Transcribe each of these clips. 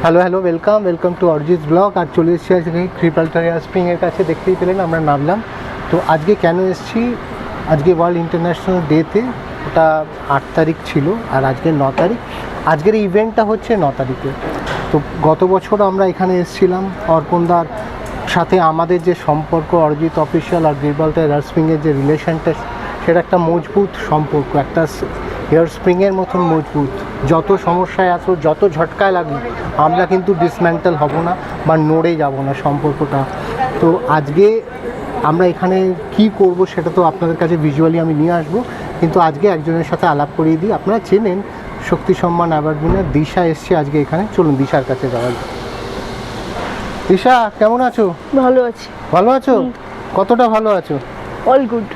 Hello welcome to Arijit vlog. আর চলে এসেছি আজকে ক্রিপালটার স্প্রিংয়ের কাছে। দেখতেই পেলেন আমরা নামলাম। তো আজকে কেন এসেছি, আজকে ওয়ার্ল্ড ইন্টারন্যাশনাল ডেতে, ওটা 8 তারিখ ছিল আর আজকে 9 তারিখ। আজকের ইভেন্টটা হচ্ছে 9 তারিখে। তো গত বছর আমরা এখানে এসেছিলাম অর্পণদার সাথে। আমাদের যে সম্পর্ক অরিজিৎ অফিসিয়াল আর ক্রিপালটার স্প্রিংয়ের যে রিলেশনটা, সেটা একটা মজবুত সম্পর্ক, একটা হেয়ার স্প্রিংয়ের মতন মজবুত। যত সমস্যায় আসো, যত ঝটকায় লাগুক, আমরা কিন্তু ডিসম্যান্টেল হব না বা নড়ে যাব না সম্পর্কটা। তো আজকে আমরা এখানে কি করব সেটা তো আপনাদের কাছে ভিজুয়ালি আমি নিয়ে আসবো, কিন্তু আজকে একজনের সাথে আলাপ করিয়ে দিই। আপনারা চেনেন, শক্তি সম্মান অ্যাওয়ার্ড উইনার দিশা এসছে আজকে এখানে। চলুন দিশার কাছে যাওয়া যাক। দিশা, কেমন আছো? ভালো আছি। ভালো আছো? কতটা ভালো আছো? All good.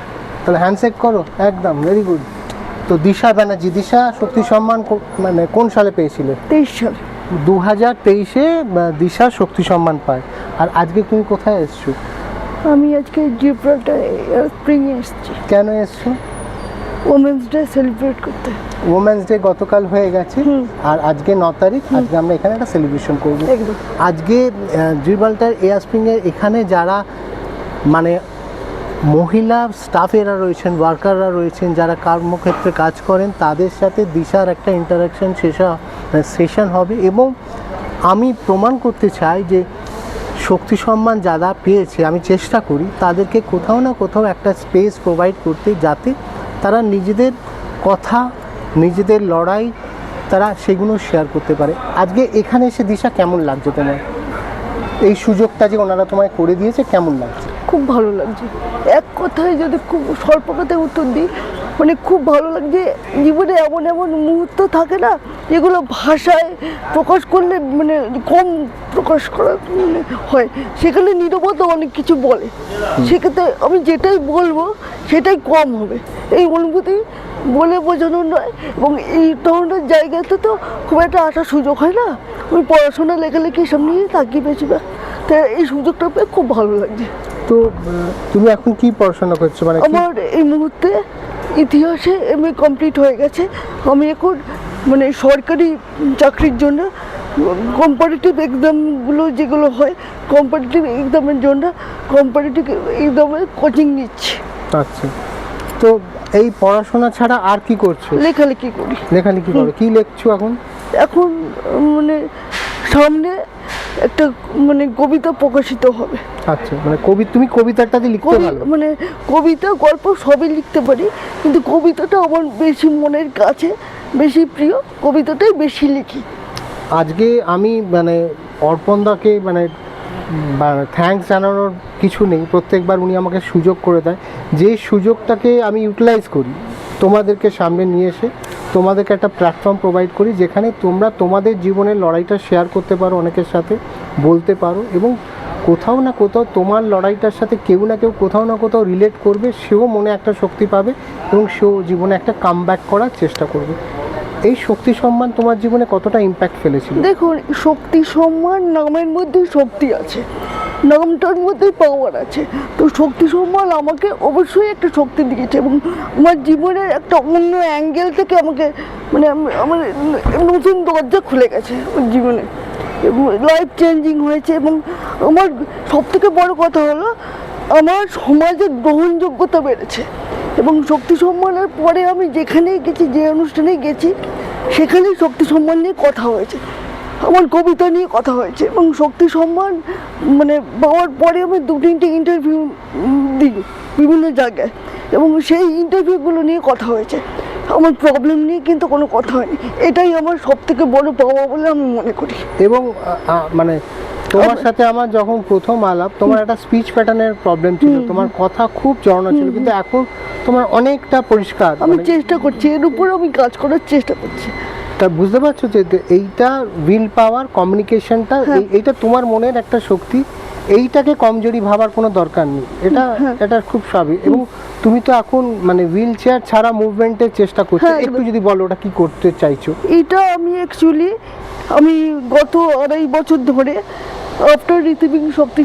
তাহলে হ্যান্ডশেক করো। একদম ভেরি গুড। তো দিশা ব্যানার্জি, দিশা শক্তি সম্মান মানে কোন সালে পেয়েছিলে? 23 সাল। 2023-এ দিশা শক্তি সম্মান পায়। আর আজকে তুমি কোথায় এসছো? আমি আজকে জিব্রাল্টার স্প্রিংয়ে এসেছি। কেন এসছো? ওমেন্স ডে সেলিব্রেট করতে। ওমেন্স ডে গতকাল হয়ে গেছে, আর আজকে 9 তারিখ। আজকে আমরা এখানে একটা সেলিব্রেশন করবো। একদম। আজকে জিব্রাল্টার স্প্রিংয়ে এখানে যারা মানে মহিলা স্টাফেরা রয়েছেন, ওয়ার্কাররা রয়েছেন, যারা কর্মক্ষেত্রে কাজ করেন, তাদের সাথে দিশার একটা ইন্টারাকশন সেশন হবে। এবং আমি প্রমাণ করতে চাই যে শক্তি সম্মান যারা পেয়েছে, আমি চেষ্টা করি তাদেরকে কোথাও না কোথাও একটা স্পেস প্রোভাইড করতে, যাতে তারা নিজেদের কথা, নিজেদের লড়াই তারা সেগুলো শেয়ার করতে পারে। আজকে এখানে এসে দিশা কেমন লাগছে তোমার? এই সুযোগটা যে ওনারা তোমায় করে দিয়েছে, কেমন লাগছে? খুব ভালো লাগছে। এক কথায় যদি খুব স্বল্প কথায় উত্তর দিই, মানে খুব ভালো লাগছে। জীবনে এমন এমন মুহূর্ত থাকে না, যেগুলো ভাষায় প্রকাশ করলে মানে কম প্রকাশ করা মানে হয়, সেখানে নীরবতা অনেক কিছু বলে। সেক্ষেত্রে আমি যেটাই বলবো সেটাই কম হবে। এই অনুভূতি বলে বোঝানো নয়। এবং এই ধরনের জায়গাতে তো খুব একটা আসার সুযোগ হয় না। আমি পড়াশোনা লেখালেখি সব নিয়েই থাকি বেশিরভাগ। তাই এই সুযোগটা পেয়ে খুব ভালো লাগছে। তো তুমি এখন কি পড়াশোনা করছো? মানে আমার এই মুহূর্তে ইতিহাসে এমএ কমপ্লিট হয়ে গেছে। আমি এখন মানে সরকারি চাকরির জন্য কম্পারেটিভ এক্সামগুলো যেগুলো হয়, কম্পারেটিভ এক্সামের জন্য কম্পারেটিভ এক্সামের কোচিং নিচ্ছি। আচ্ছা, তো এই পড়াশোনা ছাড়া আর কি করছো? লেখালেখি করি। লেখালেখি করো? কি লিখছো এখন? এখন মানে সামনে একটা মানে কবিতা প্রকাশিত হবে। আচ্ছা, মানে তুমি কবিতাটাতে লিখতে ভালো? মানে কবিতা গল্প সবই লিখতে পারি, কিন্তু কবিতাটা আমার বেশি মনের কাছে, বেশি প্রিয়। কবিতাটাই বেশি লিখি। আজকে আমি মানে অর্পণদাকে মানে থ্যাঙ্কস জানানোর কিছু নেই। প্রত্যেকবার উনি আমাকে সুযোগ করে দেয়, যে সুযোগটাকে আমি ইউটিলাইজ করি তোমাদেরকে সামনে নিয়ে এসে, তোমাদেরকে একটা প্ল্যাটফর্ম প্রোভাইড করি, যেখানে তোমরা তোমাদের জীবনের লড়াইটা শেয়ার করতে পারো, অনেকের সাথে বলতে পারো, এবং কোথাও না কোথাও তোমার লড়াইটার সাথে কেউ না কেউ কোথাও না কোথাও রিলেট করবে। সেও মনে একটা শক্তি পাবে এবং সেও জীবনে একটা কামব্যাক করার চেষ্টা করবে। এই শক্তি সম্মান তোমার জীবনে কতটা ইম্প্যাক্ট ফেলেছিল? দেখুন, শক্তি সম্মান নামের মধ্যে শক্তি আছে, নামটার মধ্যে পাওয়ার আছে। তো শক্তি সম্মান আমাকে অবশ্যই একটা শক্তি দিয়েছে এবং আমার জীবনের একটা অন্য অ্যাঙ্গেল থেকে আমাকে মানে আমার নতুন দরজা খুলে গেছে আমার জীবনে, লাইফ চেঞ্জিং হয়েছে। এবং আমার সবথেকে বড় কথা হলো আমার সমাজের গ্রহণযোগ্যতা বেড়েছে। এবং শক্তি সম্মানের পরে আমি যেখানেই গেছি, যে অনুষ্ঠানেই গেছি, সেখানেই শক্তি সম্মান নিয়ে কথা হয়েছে, আমার কবিতা নিয়ে কথা হয়েছে। এবং শক্তি সম্মান মানে পাওয়ার পরে আমি 2-3টে ইন্টারভিউ দিই বিভিন্ন জায়গায়, এবং সেই ইন্টারভিউগুলো নিয়ে কথা হয়েছে। আমার প্রবলেম নিয়ে কিন্তু কোনো কথা হয়নি। এটাই আমার সবথেকে বড় পাওয়া বলে আমি মনে করি। এবং মানে তোমার সাথে আমার যখন প্রথম আলাপ, তোমার একটা স্পিচ প্যাটার্নের প্রবলেম ছিল, তোমার কথা খুব জড়না ছিল, কিন্তু এখন তোমার অনেকটা পরিষ্কার। আমি চেষ্টা করছি, এর উপর আমি কাজ করার চেষ্টা করছি। তা বুঝতে পারছো যে এইটা উইল পাওয়ার, কমিউনিকেশনটা, এইটা তোমার মনের একটা শক্তি। এইটাকে কমজোরি ভাবার কোনো দরকার নেই। এটা খুব স্বাভাবিক। এবং তুমি তো এখন মানে হুইল চেয়ার ছাড়া মুভমেন্টের চেষ্টা করছো। একটু যদি বলো ওটা কি করতে চাইছো? এটা আমি অ্যাকচুয়ালি আমি গত 2.5 বছর ধরে আফটার রিসিভিং শক্তি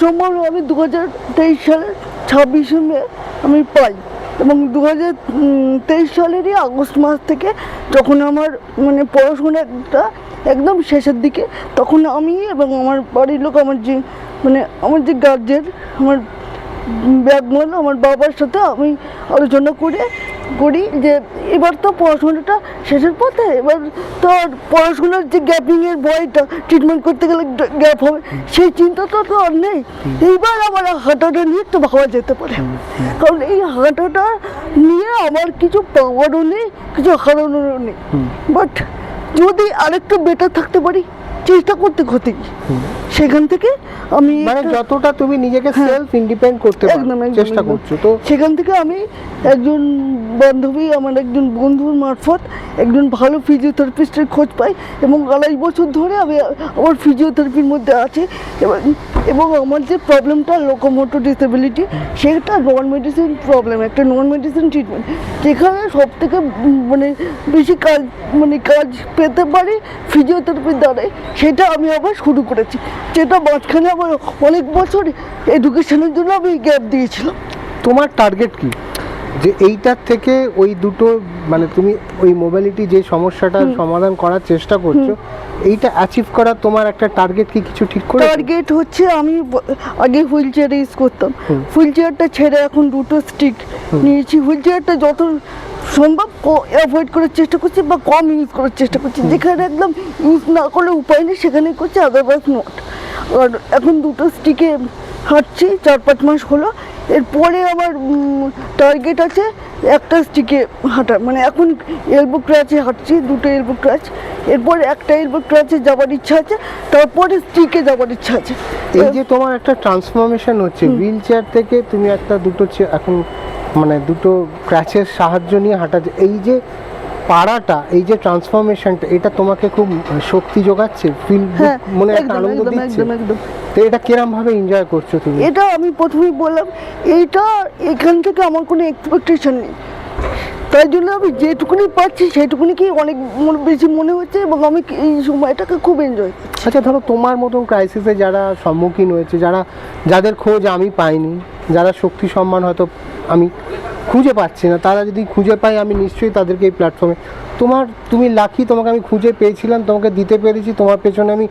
সম্মান আমি 2023 সালের 26শে মে আমি পাই। এবং 2023 সালেরই আগস্ট মাস থেকে যখন আমার মানে পড়াশোনা একদম শেষের দিকে, তখন আমি এবং আমার বাড়ির লোক, আমার যে গার্জেন, আমার ব্যাগমন, আমার বাবার সাথে আমি আলোচনা করি যে এবার তো পড়াশোনাটা শেষের পথে, এবার তো আর পড়াশোনার যে গ্যাপিংয়ের ভয়টা, ট্রিটমেন্ট করতে গেলে গ্যাপ হবে, সেই চিন্তাটা তো আর নেই। এইবার আমার হাঁটাটা নিয়ে একটু ভাবা যেতে পারে, কারণ এই হাঁটাটা নিয়ে আমার কিছু পাওয়ারও নেই, কিছু হারানোরও নেই। বাট যদি আরেকটু বেটার থাকতে পারি, চেষ্টা করতে ক্ষতি কি, সেখান থেকে আমি মানে যতটা তুমি নিজেকে সেলফ ইন্ডিপেন্ডেন্ট করতে চেষ্টা করছো, তো সেখান থেকে আমি একজন বান্ধবী, আমার একজন বন্ধুর মারফত একজন ভালো ফিজিওথেরাপিস্টের খোঁজ পাই, এবং 2.5 বছর ধরে আমি আমার ফিজিওথেরাপির মধ্যে আছি। এবং আমার যে প্রবলেমটা লোকোমোটর ডিসেবিলিটি, সেটা নন মেডিসিন প্রবলেম, একটা নন মেডিসিন ট্রিটমেন্ট, যেখানে সব থেকে বেশি কাজ পেতে পারি ফিজিওথেরাপির দ্বারাই, সেটা আমি আবার শুরু করেছি। যেটা মাঝখানে আমার অনেক বছর এডুকেশনের জন্য আমি গ্যাপ দিয়েছিলাম। তোমার টার্গেট কি, যে এইটার থেকে ওই দুটো মানে তুমি ওই মোবাইলিটি যে সমস্যাটার সমাধান করার চেষ্টা করছো, এইটা অ্যাচিভ করার তোমার একটা টার্গেট কি কিছু ঠিক করে? টার্গেট হচ্ছে, আমি আগে হুইল চেয়ার ইউজ করতাম, হুইল চেয়ারটা ছেড়ে এখন দুটো স্টিক নিয়েছি। হুইল চেয়ারটা যত সম্ভব অ্যাভয়েড করার চেষ্টা করছি বা কম ইউজ করার চেষ্টা করছি, যেখানে একদম ইউজ না করলে উপায় নেই সেখানে করছি, আদারওয়াইজ নট। আর এখন দুটো স্টিকে হাঁটছি 4-5 মাস হলো। এরপরে আমার টার্গেট আছে একটা স্টিকে হাঁটার, মানে এখন এলবো ক্রাচে হাঁটছি, দুটো এলবো ক্রাচ, এরপরে একটা এলবো ক্রাচে যাওয়ার ইচ্ছা আছে, তারপরে স্টিকে যাওয়ার ইচ্ছা আছে। এই যে তোমার একটা ট্রান্সফরমেশন হচ্ছে, হুইল চেয়ার থেকে তুমি একটা এখন মানে দুটো ক্র্যাচের সাহায্য নিয়ে হাঁটা, এই যে পাড়াটা, এই যে ট্রান্সফরমেশনটা, এটা তোমাকে খুব শক্তি যোগাচ্ছে, ফিল মনে একটা আনন্দ দিচ্ছে। তো এটা কিরম ভাবে এনজয় করছো তুমি? এটা আমি প্রথমেই বললাম, এখান থেকে আমার কোনো এক্সপেকটেশন নেই, তাই জন্য আমি যেটুকুনি পাচ্ছি সেটুকুনিকেই অনেক বেশি মনে হচ্ছে, এবং আমি এই সময়টাকে খুব এনজয় করছি। আচ্ছা, ধরো তোমার মতন ক্রাইসিসে যারা সম্মুখীন হয়েছে, যাদের খোঁজ আমি পাইনি, যারা শক্তি সম্মান হয়তো আমি খুঁজে পাচ্ছি না, তারা যদি খুঁজে পাই, আমি নিশ্চয়ই তাদেরকে এই প্ল্যাটফর্মে, তুমি লাকি, তোমাকে আমি খুঁজে পেয়েছিলাম, তোমাকে দিতে পেরেছি। তোমার পেছনে আমি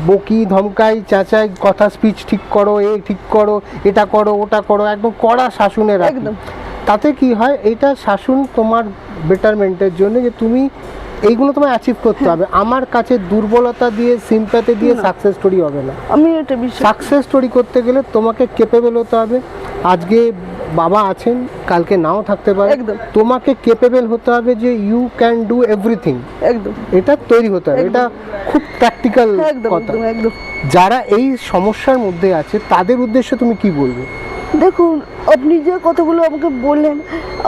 বকি, ধমকাই, চেঁচাই, কথা, স্পিচ ঠিক করো, ঠিক করো, এটা করো, ওটা করো, একদম কড়া শাসনের একদম। তাতে কি হয়, এইটা শাসন তোমার বেটারমেন্টের জন্য, যে তুমি এইগুলো তোমায় অ্যাচিভ করতে হবে। আমার কাছে দুর্বলতা দিয়ে, সিম্প্যাথি দিয়ে সাকসেস স্টোরি হবে না। আমি এটা বিশ্বাস, সাকসেস স্টোরি করতে গেলে তোমাকে কেপেবল হতে হবে। আজকে বাবা আছেন, কালকে নাও থাকতে পারে, তোমাকে কেপেবল হতে হবে যে ইউ ক্যান ডু এভরিথিং, একদম। এটা তৈরি হতে হবে, এটা খুব প্র্যাকটিক্যাল কথা। যারা এই সমস্যার মধ্যে আছে, তাদের উদ্দেশ্যে তুমি কি বলবে? দেখুন, আপনি যে কথাগুলো আমাকে বললেন,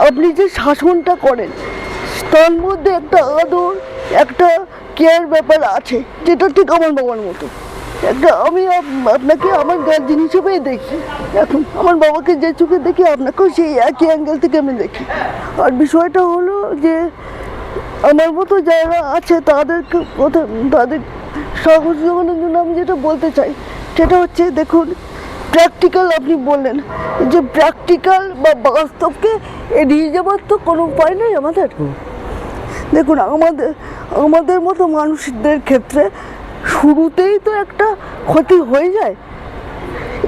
আপনি যে শাসনটা করেন, তার মধ্যে একটা আদর, একটা কেয়ার ব্যাপার আছে, যেটা ঠিক আমার বাবার মতো। আমি আপনাকে আমার গার্জেন হিসেবেই দেখি, এখন আমার বাবাকে যে চোখে দেখি, আপনাকেও সেই একই অ্যাঙ্গেল থেকে আমি দেখি। আর বিষয়টা হলো যে আমার মতো যারা আছে তাদের সাহস জোগানোর জন্য আমি যেটা বলতে চাই, সেটা হচ্ছে, দেখুন, প্র্যাকটিক্যাল, আপনি বললেন যে প্র্যাকটিক্যাল বা বাস্তবকে এড়িয়ে যাওয়ার তো কোনো উপায় নেই আমাদের। দেখুন, আমাদের মতো মানুষদের ক্ষেত্রে শুরুতেই তো একটা ক্ষতি হয়ে যায়।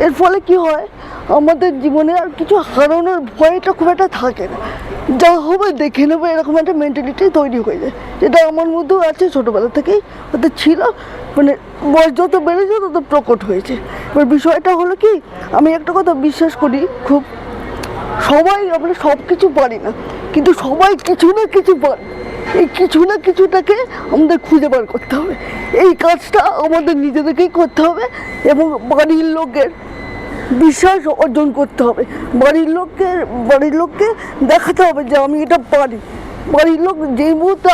এর ফলে কি হয়, আমাদের জীবনে আর কিছু হারানোর ভয়টা খুব একটা থাকে না, যা হবে দেখে নেবে, এরকম একটা মেন্টালিটি তৈরি হয়ে যায়, যেটা আমার মধ্যেও আছে, ছোটোবেলা থেকেই হয়তো ছিল, মানে বয়স যত বেড়েছে তত প্রকট হয়েছে। এবার বিষয়টা হলো কি, আমি একটা কথা বিশ্বাস করি, খুব সবাই আমরা সব কিছু পারি না, কিন্তু সবাই কিছু না কিছু পারি। এই কিছু না কিছুটাকে আমাদের খুঁজে বার করতে হবে, এই কাজটা আমাদের নিজেদেরকেই করতে হবে, এবং বাড়ির লোকের বিশ্বাস অর্জন করতে হবে, বাড়ির লোককে দেখাতে হবে যে আমি এটা পারি। বাড়ির লোক যেই মুহূর্তে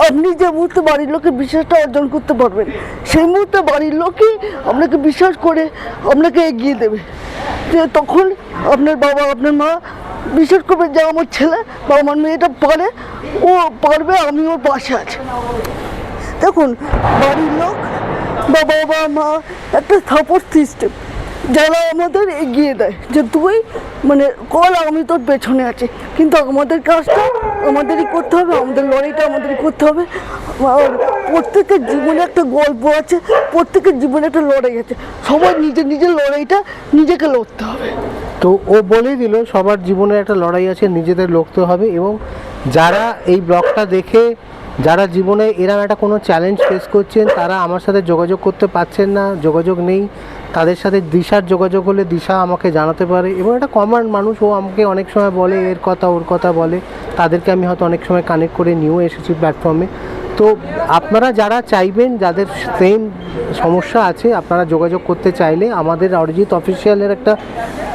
আপনি যে মুহূর্তে বাড়ির লোকের বিশ্বাসটা অর্জন করতে পারবেন, সেই মুহূর্তে বাড়ির লোকই আপনাকে বিশ্বাস করে আপনাকে এগিয়ে দেবে। যে তখন আপনার বাবা, আপনার মা বিশ্বাস করবে যে আমার ছেলে বা আমার মেয়েটা পারে, ও পারবে, আমি ওর পাশে আছি। দেখুন, বাড়ির লোক বা বাবা মা একটা সাপোর্ট সিস্টেম, যারা আমাদের এগিয়ে দেয় যে তুই মানে কল, আমি তোর পেছনে আছি, কিন্তু আমাদের কাজটা আমাদেরই করতে হবে, আমাদের লড়াইটা আমাদেরই করতে হবে। আর প্রত্যেকের জীবনে একটা গল্প আছে, প্রত্যেকের জীবনে একটা লড়াই আছে, সবার নিজের নিজের লড়াইটা নিজেকে লড়তে হবে। তো ও বলেই দিল সবার জীবনে একটা লড়াই আছে, নিজেদের লড়তে হবে। এবং যারা এই ব্লগটা দেখে যারা জীবনে এরকম একটা কোনো চ্যালেঞ্জ ফেস করছেন, তারা আমার সাথে যোগাযোগ করতে পারছেন না, যোগাযোগ নেই, তাদের সাথে দিশার যোগাযোগ হলে দিশা আমাকে জানাতে পারে। এবং একটা কমন মানুষ, ও আমাকে অনেক সময় বলে এর কথা ওর কথা বলে, তাদেরকে আমি হয়তো অনেক সময় কানেক্ট করে নিয়েও এসেছি প্ল্যাটফর্মে। তো আপনারা যারা চাইবেন, যাদের সেম সমস্যা আছে, আপনারা যোগাযোগ করতে চাইলে আমাদের অরিজিৎ অফিসিয়ালের একটা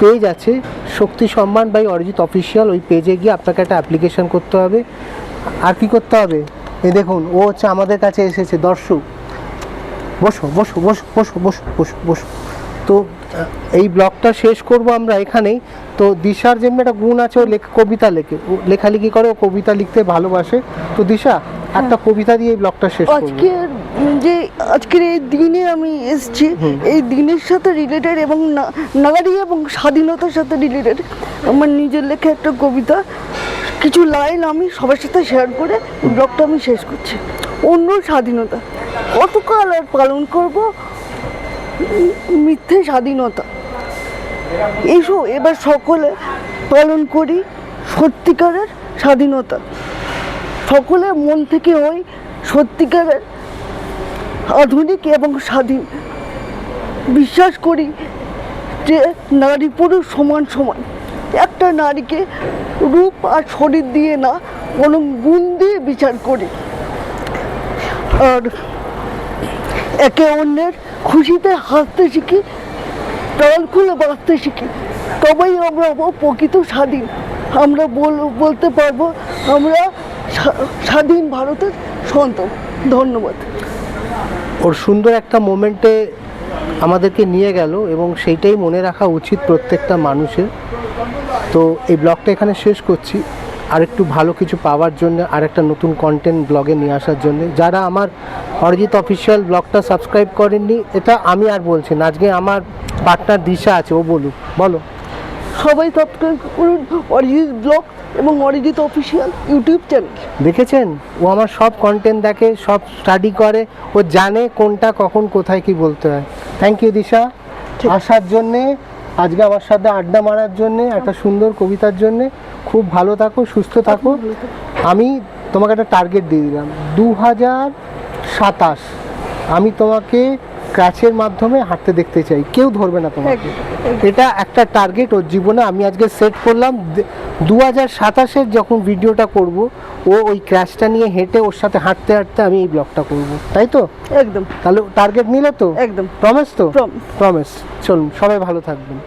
পেজ আছে, শক্তি সম্মান বাই অরিজিৎ অফিসিয়াল, ওই পেজে গিয়ে আপনাকে একটা অ্যাপ্লিকেশন করতে হবে। আর কি করতে হবে, এই দেখুন ও হচ্ছে আমাদের কাছে এসেছে। দর্শক বসো বসো বসো বসো বসো বসো বসো। তো এই ব্লগটা শেষ করব আমরা এখানেই। তো দিশার যেমনি একটা গুণ আছে, ও কবিতা লেখে, ও লেখালেখি করে, ও কবিতা লিখতে ভালোবাসে। তো দিশা একটা কবিতা দিয়ে এই ব্লগটা শেষ করব। আজকের এই দিনে আমি এসেছি, এই দিনের সাথে রিলেটেড এবং নারী এবং স্বাধীনতার সাথে রিলেটেড আমার নিজের লেখা একটা কবিতা, কিছু লাইন আমি সবার সাথে শেয়ার করে ব্লগটা আমি শেষ করছি। অন্য স্বাধীনতা কতকাল আর পালন করব, মিথ্যে স্বাধীনতা, এসো এবার সকলে পালন করি সত্যিকারের স্বাধীনতা। সকলে মন থেকে হই সত্যিকারের আধুনিক এবং স্বাধীন। বিশ্বাস করি যে নারী পুরুষ সমান সমান, একটা নারীকে রূপ আর শরীর দিয়ে না, বরং গুণ দিয়ে বিচার করি। আর একে অন্যের খুশিতে হাসতে শিখি, প্রাণ খুলে বাঁচতে শিখি, তবেই আমরা হবো প্রকৃত স্বাধীন। আমরা বলতে পারবো আমরা স্বাধীন ভারতের সন্তান। ধন্যবাদ। ওর সুন্দর একটা মোমেন্টে আমাদেরকে নিয়ে গেল, এবং সেইটাই মনে রাখা উচিত প্রত্যেকটা মানুষের। তো এই ব্লগটা এখানে শেষ করছি। আর একটু ভালো কিছু পাওয়ার জন্য, আর একটা নতুন কন্টেন্ট ব্লগে নিয়ে আসার জন্য, যারা আমার অরিজিৎ অফিসিয়াল ব্লগটা সাবস্ক্রাইব করেননি, এটা আমি আর বলছি না, আজকে আমার পার্টনার দিশা আছে, ও বলুক, বলো। সবাই সাবস্ক্রাইব করুন অরিজিৎ ব্লগ এবং অরিজিৎ অফিসিয়াল ইউটিউব চ্যানেল। দেখেছেন, ও আমার সব কন্টেন্ট দেখে, সব স্টাডি করে, ও জানে কোনটা কখন কোথায় কি বলতে হয়। থ্যাংক ইউ দিশা আসার জন্যে, আজকে আমার সাথে আড্ডা মারার জন্যে, একটা সুন্দর কবিতার জন্যে। খুব ভালো থাকো, সুস্থ থাকো। আমি তোমাকে একটা টার্গেট দিয়ে দিলাম, 2027 আমি তোমাকে ক্রাচের মাধ্যমে হাঁটতে দেখতে চাই, কেউ ধরবে না তোমাকে। এটা একটা টার্গেট ওর জীবনে আমি আজকে সেট করলাম। 2027-এর যখন ভিডিওটা করব, ও ওই ক্র্যাশটা নিয়ে হেঁটে ওর সাথে হাঁটতে হাঁটতে আমি এই ব্লগটা করব, তাই তো? একদম। তাহলে টার্গেট নিলে তো? একদম। প্রমিস তো? প্রমিস। প্রমিস। চলুন, সবাই ভালো থাকবেন।